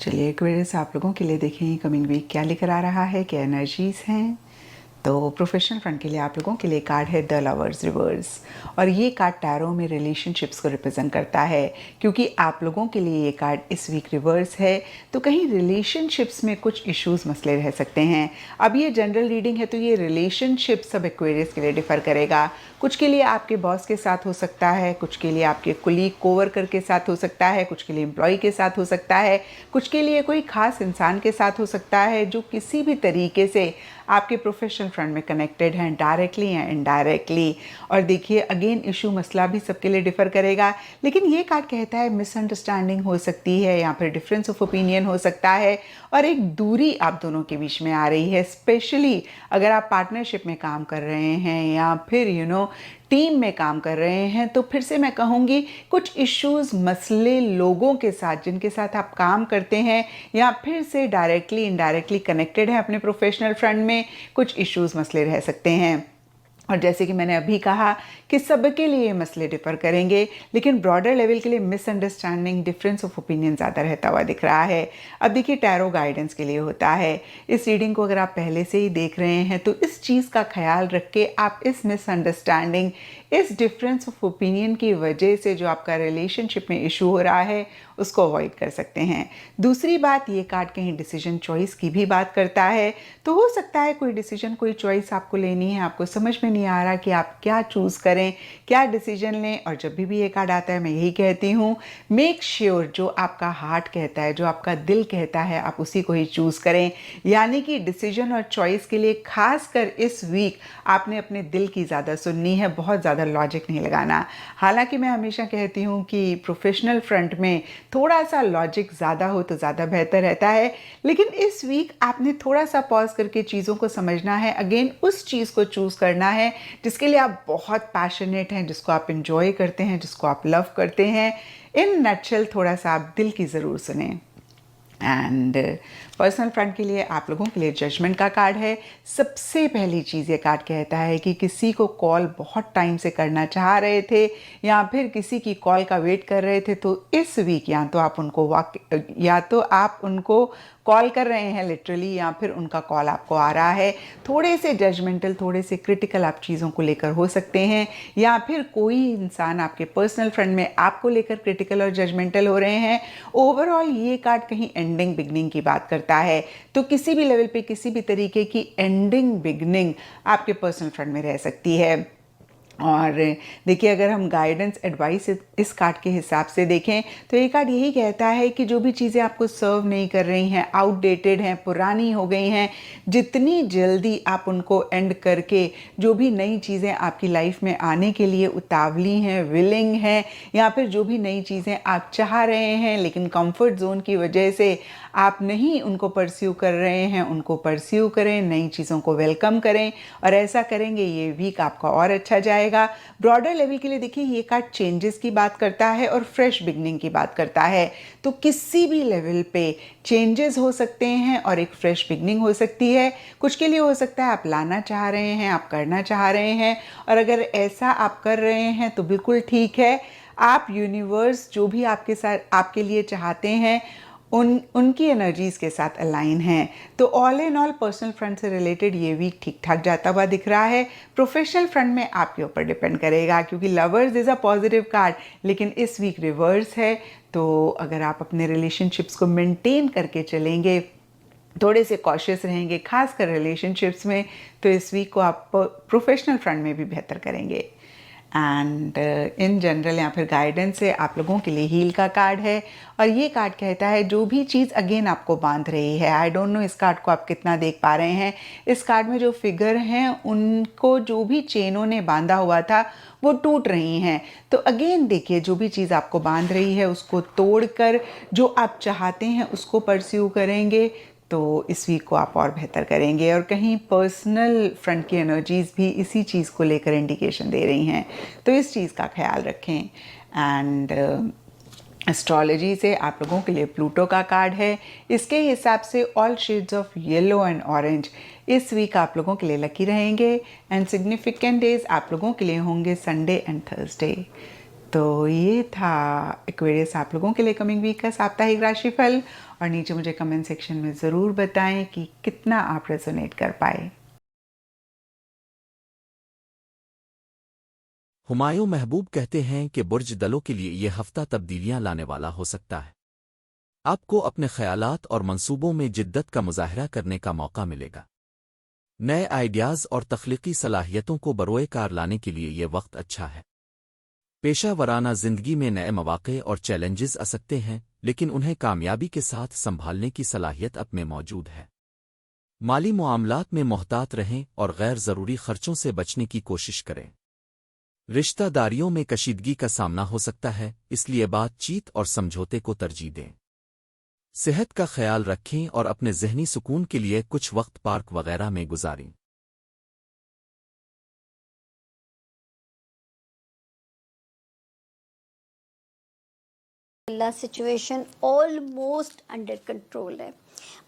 चलिए एक्वेरियस आप लोगों के लिए देखें कमिंग वीक क्या लेकर आ रहा है, क्या एनर्जीज़ हैं। तो प्रोफेशनल फ्रंट के लिए आप लोगों के लिए कार्ड है द लवर्स रिवर्स, और ये कार्ड टैरो में रिलेशनशिप्स को रिप्रेजेंट करता है। क्योंकि आप लोगों के लिए ये कार्ड इस वीक रिवर्स है तो कहीं रिलेशनशिप्स में कुछ इश्यूज मसले रह सकते हैं। अब ये जनरल रीडिंग है तो ये रिलेशनशिप सब एक्वेरियस के लिए डिफ़र करेगा। कुछ के लिए आपके बॉस के साथ हो सकता है, कुछ के लिए आपके कुलीग कोवर्कर के साथ हो सकता है, कुछ के लिए एम्प्लॉय के साथ हो सकता है, कुछ के लिए कोई खास इंसान के साथ हो सकता है जो किसी भी तरीके से आपके प्रोफेशनल फ्रंट में कनेक्टेड हैं, डायरेक्टली या इनडायरेक्टली। और देखिए अगेन इशू मसला भी सबके लिए डिफ़र करेगा, लेकिन ये कार्ड कहता है मिसअंडरस्टैंडिंग हो सकती है या फिर डिफरेंस ऑफ ओपिनियन हो सकता है, और एक दूरी आप दोनों के बीच में आ रही है। स्पेशली अगर आप पार्टनरशिप में काम कर रहे हैं या फिर टीम में काम कर रहे हैं, तो फिर से मैं कहूँगी कुछ इश्यूज मसले लोगों के साथ जिनके साथ आप काम करते हैं या फिर से डायरेक्टली इनडायरेक्टली कनेक्टेड हैं अपने प्रोफेशनल फ्रंट में, कुछ इश्यूज मसले रह सकते हैं। और जैसे कि मैंने अभी कहा कि सबके लिए ये मसले डिफ़र करेंगे, लेकिन ब्रॉडर लेवल के लिए मिसअंडरस्टैंडिंग, डिफरेंस ऑफ ओपिनियन ज़्यादा रहता हुआ दिख रहा है। अब देखिए टैरो गाइडेंस के लिए होता है। इस रीडिंग को अगर आप पहले से ही देख रहे हैं तो इस चीज़ का ख्याल रख के आप इस मिसअंडरस्टैंडिंग, इस डिफरेंस ऑफ ओपिनियन की वजह से जो आपका रिलेशनशिप में इशू हो रहा है उसको अवॉइड कर सकते हैं। दूसरी बात, ये कार्ड कहीं डिसीजन चॉइस की भी बात करता है। तो हो सकता है कोई डिसीजन, कोई चॉइस आपको लेनी है, आपको समझ में नहीं आ रहा कि आप क्या चूज़ करें, क्या डिसीजन लें। और जब भी ये कार्ड आता है मैं यही कहती हूँ, मेक श्योर जो आपका हार्ट कहता है, जो आपका दिल कहता है, आप उसी को ही चूज़ करें। यानी कि डिसीजन और चॉइस के लिए खासकर इस वीक आपने अपने दिल की ज़्यादा सुननी है, बहुत ज़्यादा लॉजिक नहीं लगाना। हालांकि मैं हमेशा कहती हूँ कि प्रोफेशनल फ्रंट में थोड़ा सा लॉजिक ज़्यादा हो तो ज़्यादा बेहतर रहता है, लेकिन इस वीक आपने थोड़ा सा पॉज करके चीज़ों को समझना है। अगेन उस चीज़ को चूज़ करना है जिसके लिए आप बहुत पैशनेट हैं, जिसको आप इंजॉय करते हैं, जिसको आप लव करते हैं। इन नटशेल थोड़ा सा आप दिल की ज़रूर सुने। एंड पर्सनल फ्रंट के लिए आप लोगों के लिए जजमेंट का कार्ड है। सबसे पहली चीज़ ये कार्ड कहता है कि किसी को कॉल बहुत टाइम से करना चाह रहे थे या फिर किसी की कॉल का वेट कर रहे थे, तो इस वीक या तो आप उनको कॉल कर रहे हैं लिटरली, या फिर उनका कॉल आपको आ रहा है। थोड़े से जजमेंटल, थोड़े से क्रिटिकल आप चीज़ों को लेकर हो सकते हैं, या फिर कोई इंसान आपके पर्सनल फ्रंट में आपको लेकर क्रिटिकल और जजमेंटल हो रहे हैं। ओवरऑल ये कार्ड कहीं एंडिंग बिगनिंग की बात करता है, तो किसी भी लेवल पे किसी भी तरीके की एंडिंग बिगनिंग आपके पर्सनल फ्रंट में रह सकती है। और देखिए अगर हम गाइडेंस एडवाइस इस कार्ड के हिसाब से देखें तो ये कार्ड यही कहता है कि जो भी चीज़ें आपको सर्व नहीं कर रही हैं, आउटडेटेड हैं, पुरानी हो गई हैं, जितनी जल्दी आप उनको एंड करके जो भी नई चीज़ें आपकी लाइफ में आने के लिए उतावली हैं, विलिंग हैं, या फिर जो भी नई चीज़ें आप चाह रहे हैं लेकिन कंफर्ट जोन की वजह से आप नहीं उनको परस्यू कर रहे हैं, उनको परस्यू करें, नई चीज़ों को वेलकम करें। और ऐसा करेंगे ये वीक आपका और अच्छा जाएगा। ब्रॉडर लेवल के लिए देखिए ये कार्ड चेंजेस की बात करता है और फ्रेश बिगनिंग की बात करता है। तो किसी भी लेवल पे चेंजेस हो सकते हैं और एक फ्रेश बिगनिंग हो सकती है। कुछ के लिए हो सकता है आप लाना चाह रहे हैं, आप करना चाह रहे हैं, और अगर ऐसा आप कर रहे हैं तो बिल्कुल ठीक है। आप यूनिवर्स जो भी आपके साथ आपके लिए चाहते हैं उनकी एनर्जीज़ के साथ अलाइन हैं। तो all in all personal front से रिलेटेड ये वीक ठीक ठाक जाता हुआ दिख रहा है। प्रोफेशनल फ्रंट में आपके ऊपर डिपेंड करेगा, क्योंकि lovers is a positive card, लेकिन इस वीक रिवर्स है। तो अगर आप अपने रिलेशनशिप्स को मेंटेन करके चलेंगे, थोड़े से कॉशियस रहेंगे खासकर रिलेशनशिप्स में, तो इस वीक को आप प्रोफेशनल फ्रंट में भी बेहतर करेंगे। एंड इन जनरल या फिर गाइडेंस से आप लोगों के लिए हील का कार्ड है, और ये कार्ड कहता है जो भी चीज़ अगेन आपको बांध रही है, आई डोंट नो इस कार्ड को आप कितना देख पा रहे हैं। इस कार्ड में जो फिगर हैं उनको जो भी चेनों ने बांधा हुआ था वो टूट रही हैं। तो अगेन देखिए जो भी चीज़ आपको बांध रही है उसको तोड़कर जो आप चाहते हैं उसको परस्यू करेंगे, तो इस वीक को आप और बेहतर करेंगे। और कहीं पर्सनल फ्रंट की एनर्जीज़ भी इसी चीज़ को लेकर इंडिकेशन दे रही हैं, तो इस चीज़ का ख्याल रखें। एंड एस्ट्रोलॉजी से आप लोगों के लिए प्लूटो का कार्ड है। इसके हिसाब से all shades of yellow and orange इस वीक आप लोगों के लिए लकी रहेंगे। एंड सिग्निफिकेंट डेज आप लोगों के लिए होंगे संडे एंड थर्सडे। तो ये था एक्वेरियस आप लोगों के लिए कमिंग वीक का साप्ताहिक राशिफल। और नीचे मुझे कमेंट सेक्शन में ज़रूर बताएं कि कितना आप रेजोनेट कर पाए। हुमायूं महबूब कहते हैं कि बुर्ज दलों के लिए यह हफ्ता तब्दीलियां लाने वाला हो सकता है। आपको अपने ख्यालात और मंसूबों में जिद्दत का मुजाहरा करने का मौका मिलेगा। नए आइडियाज़ और तख्लीकी सलाहियतों को बरोए कार लाने के लिए यह वक्त अच्छा है। पेशा वराना जिंदगी में नए मौक़े और चैलेंजेस आ सकते हैं, लेकिन उन्हें कामयाबी के साथ संभालने की सलाहियत अब में मौजूद है। माली मामलात में मोहतात रहें और गैर ज़रूरी खर्चों से बचने की कोशिश करें। रिश्तेदारियों में कशीदगी का सामना हो सकता है, इसलिए बातचीत और समझौते को तरजीह दें। सेहत का ख्याल रखें और अपने ज़हनी सुकून के लिए कुछ वक्त पार्क वगैरह में गुजारें। सिचुएशन ऑलमोस्ट अंडर कंट्रोल है।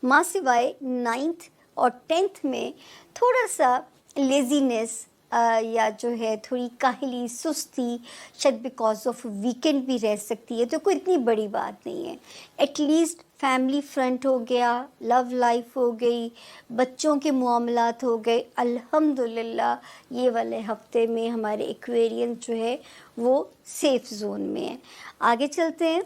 माँ सिवाय 9th और 10th में थोड़ा सा लेजीनेस या जो है थोड़ी काहली सुस्ती शायद बिकॉज ऑफ वीकेंड भी रह सकती है, तो कोई इतनी बड़ी बात नहीं है। एटलीस्ट फैमिली फ्रंट हो गया, लव लाइफ हो गई, बच्चों के मामलात हो गए। अल्हम्दुलिल्लाह ये वाले हफ्ते में हमारे एक्वेरियन जो है वो सेफ जोन में है। आगे चलते हैं।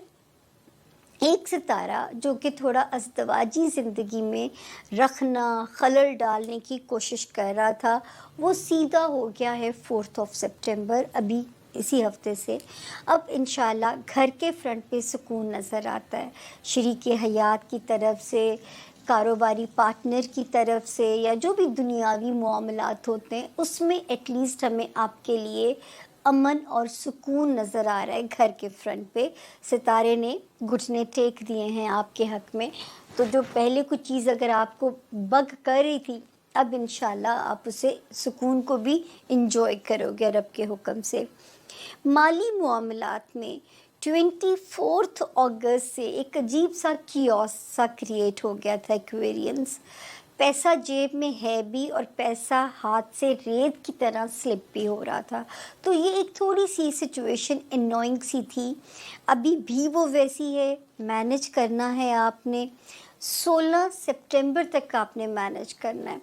एक सितारा जो कि थोड़ा अज़दवाजी ज़िंदगी में रखना, खलल डालने की कोशिश कर रहा था, वो सीधा हो गया है 4 सितंबर, अभी इसी हफ्ते से। अब इंशाल्लाह घर के फ्रंट पे सुकून नज़र आता है, शरीक हयात की तरफ से, कारोबारी पार्टनर की तरफ से, या जो भी दुनियावी मामलात होते हैं उसमें एटलीस्ट हमें आपके लिए अमन और सुकून नज़र आ रहा है। घर के फ्रंट पे सितारे ने घुटने टेक दिए हैं आपके हक में। तो जो पहले कुछ चीज़ अगर आपको बग कर रही थी, अब इंशाल्लाह आप उसे सुकून को भी इंजॉय करोगे रब के हुक्म से। माली मामलात में 24 अगस्त से एक अजीब सा कियोस सा क्रिएट हो गया था एक्वेरियंस। पैसा जेब में है भी और पैसा हाथ से रेत की तरह स्लिप भी हो रहा था। तो ये एक थोड़ी सी सिचुएशन एनोइंग सी थी, अभी भी वो वैसी है। मैनेज करना है आपने, 16 सितंबर तक आपने मैनेज करना है।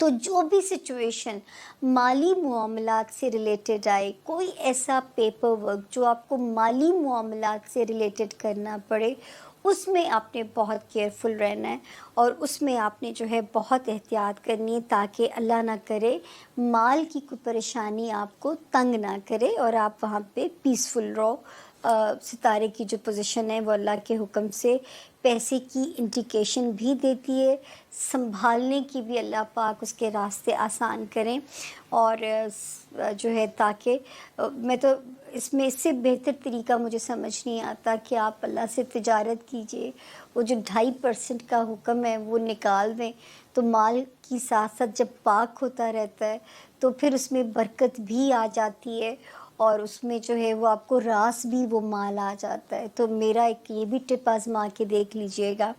तो जो भी सिचुएशन माली मामलात से रिलेटेड आए, कोई ऐसा पेपर वर्क जो आपको माली मामलात से रिलेटेड करना पड़े, उसमें आपने बहुत केयरफुल रहना है और उसमें आपने जो है बहुत एहतियात करनी है, ताकि अल्लाह ना करे माल की कोई परेशानी आपको तंग ना करे और आप वहाँ पे पीसफुल रहो। सितारे की जो पोजीशन है वो अल्लाह के हुक्म से पैसे की इंडिकेशन भी देती है, संभालने की भी अल्लाह पाक उसके रास्ते आसान करें। और जो है ताकि मैं तो इसमें इससे बेहतर तरीका मुझे समझ नहीं आता कि आप अल्लाह से तिजारत कीजिए, वो जो 2.5% का हुक्म है वो निकाल दें, तो माल की साथ साथ जब पाक होता रहता है तो फिर उसमें बरकत भी आ जाती है और उसमें जो है वो आपको रास भी वो माल आ जाता है। तो मेरा एक ये भी टिप आजमा के देख लीजिएगा।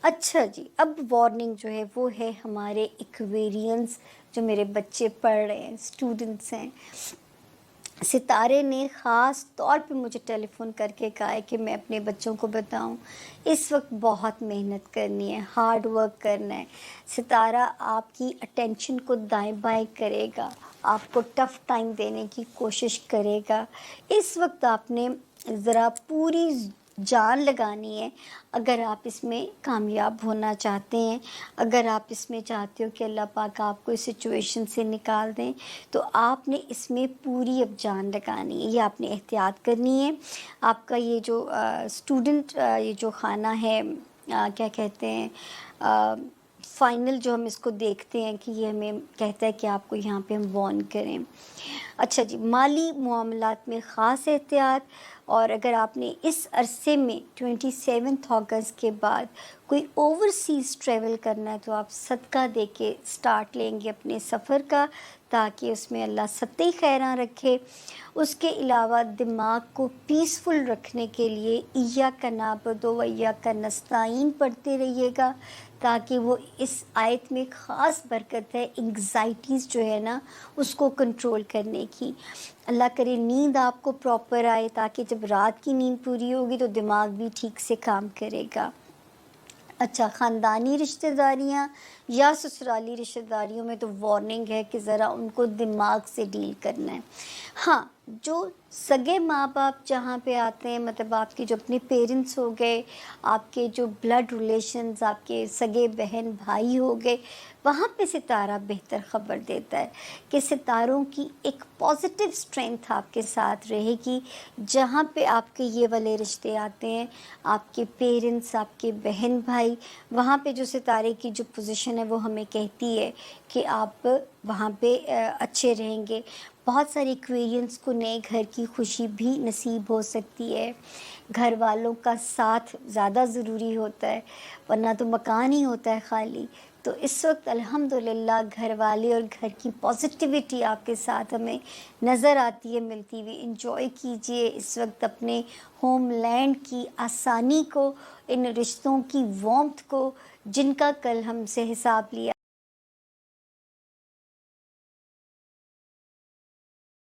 अच्छा जी, अब वार्निंग जो है वो है हमारे एक्वेरियंस, जो मेरे बच्चे पढ़ रहे हैं, स्टूडेंट्स हैं। सितारे ने ख़ास तौर पे मुझे टेलीफ़ोन करके कहा है कि मैं अपने बच्चों को बताऊं, इस वक्त बहुत मेहनत करनी है, हार्ड वर्क करना है। सितारा आपकी अटेंशन को दाएं बाएं करेगा, आपको टफ़ टाइम देने की कोशिश करेगा। इस वक्त आपने ज़रा पूरी जान लगानी है अगर आप इसमें कामयाब होना चाहते हैं। अगर आप इसमें चाहते हो कि अल्लाह पाक आपको इस सिचुएशन से निकाल दें, तो आपने इसमें पूरी अब जान लगानी है, ये आपने एहतियात करनी है। आपका ये जो स्टूडेंट ये जो खाना है क्या कहते हैं फाइनल जो हम इसको देखते हैं कि ये हमें कहता है कि आपको यहाँ पे हम वार्न करें। अच्छा जी, माली मामलात में ख़ास एहतियात, और अगर आपने इस अरसे में 27 अगस्त के बाद कोई ओवरसीज़ ट्रैवल करना है तो आप सदका दे के स्टार्ट लेंगे अपने सफ़र का, ताकि उसमें अल्लाह सत्ते खैरां रखे। उसके अलावा दिमाग को पीसफुल रखने के लिए इय्याका नअबुदु व इय्याका नस्तईन पढ़ते रहिएगा, ताकि वो इस आयत में ख़ास बरकत है एंग्जाइटीज़ जो है ना उसको कंट्रोल करने की। अल्लाह करे नींद आपको प्रॉपर आए, ताकि जब रात की नींद पूरी होगी तो दिमाग भी ठीक से काम करेगा। अच्छा, ख़ानदानी रिश्तेदारियाँ या ससुराली रिश्तेदारियों में तो वार्निंग है कि ज़रा उनको दिमाग से डील करना है। हाँ, जो सगे माँ बाप जहाँ पे आते हैं, मतलब आपके जो अपने पेरेंट्स हो गए, आपके जो ब्लड रिलेशंस, आपके सगे बहन भाई हो गए, वहाँ पे सितारा बेहतर ख़बर देता है कि सितारों की एक पॉजिटिव स्ट्रेंथ आपके साथ रहेगी। जहाँ पे आपके ये वाले रिश्ते आते हैं, आपके पेरेंट्स, आपके बहन भाई, वहाँ पे जो सितारे की जो पोजीशन है वो हमें कहती है कि आप वहाँ पे अच्छे रहेंगे। बहुत सारे एक्वेरियंस को नए घर की खुशी भी नसीब हो सकती है। घर वालों का साथ ज़्यादा ज़रूरी होता है, वरना तो मकान ही होता है खाली। तो इस वक्त अल्हम्दुलिल्लाह घर वाले और घर की पॉजिटिविटी आपके साथ हमें नज़र आती है मिलती हुई। एंजॉय कीजिए इस वक्त अपने होमलैंड की आसानी को, इन रिश्तों की वार्मथ को, जिनका कल हमसे हिसाब लिया